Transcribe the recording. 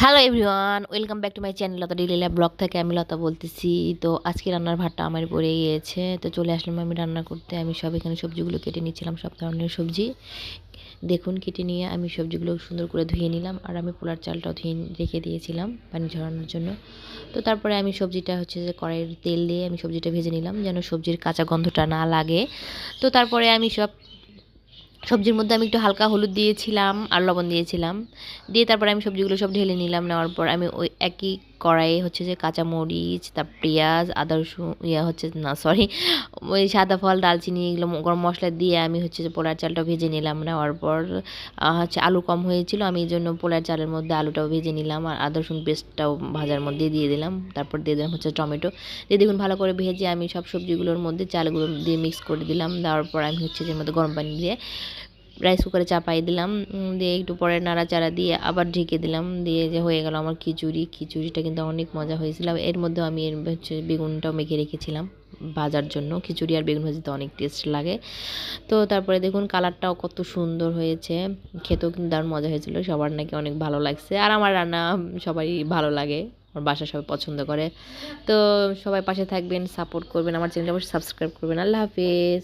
Hello everyone, welcome back to my channel Lata daily life blog থেকে আমি লতা বলতেছি। তো আজকে রান্নার ভাতটা আমার পড়ে গিয়েছে, তো চলে আসলাম আমি রান্না করতে। আমি সব এখানে সবজিগুলো কেটে নিচ্ছিলাম, সব ধরনের সবজি দেখুন কেটে নিয়ে আমি সবজিগুলো সুন্দর করে ধুয়ে নিলাম। আর আমি পোলার চালটাও ধুয়ে রেখে দিয়েছিলাম পানি ঝরানোর জন্য। তো তারপরে আমি সবজিটা হচ্ছে যে কড়াইয়ের তেল দিয়ে আমি সবজিটা ভেজে নিলাম যেন সবজির কাঁচা গন্ধটা না লাগে। তো তারপরে আমি সবজির মধ্যে আমি একটু হালকা হলুদ দিয়েছিলাম আর লবণ দিয়েছিলাম, দিয়ে তারপরে আমি সবজিগুলো সব ঢেলে নিলাম। নেওয়ার পর আমি ওই একই কড়াইয়ে হচ্ছে যে কাঁচা মরিচ, তারপর পেঁয়াজ, আদা রসুন, ওই সাদা ফল, দালচিনি, এগুলো গরম মশলা দিয়ে আমি হচ্ছে যে পোলার চালটা ভেজে নিলাম। নেওয়ার পর হচ্ছে আলু কম হয়েছিল, আমি এই জন্য পোলার চালের মধ্যে আলুটাও ভেজে নিলাম আর আদা রসুন পেস্টটাও ভাজার মধ্যে দিয়ে দিলাম। তারপর দিয়ে দিলাম হচ্ছে টমেটো, দিয়ে দেখুন ভালো করে ভেজে আমি সব সবজিগুলোর মধ্যে চালগুলো দিয়ে মিক্স করে দিলাম। দেওয়ার পর আমি হচ্ছে যে মধ্যে গরম পানি দিয়ে রাইস কুকারে চাপাই দিলাম। দিয়ে একটু পরে নাড়াচাড়া দিয়ে আবার ঢেকে দিলাম, দিয়ে যে হয়ে গেল আমার খিচুড়িটা কিন্তু অনেক মজা হয়েছিল। এর মধ্যে আমি হচ্ছে বেগুনটাও মেখে রেখেছিলাম ভাজার জন্য। খিচুড়ি আর বেগুন ভাজিতে অনেক টেস্ট লাগে। তো তারপরে দেখুন কালারটাও কত সুন্দর হয়েছে, খেতেও কিন্তু দারুণ মজা হয়েছিল। সবার নাকি অনেক ভালো লাগছে, আর আমার রান্না সবাই ভালো লাগে, আমার বাসা সবাই পছন্দ করে। তো সবাই পাশে থাকবেন, সাপোর্ট করবেন, আমার চ্যানেলটা অবশ্যই সাবস্ক্রাইব করবেন। আল্লাহ হাফেজ।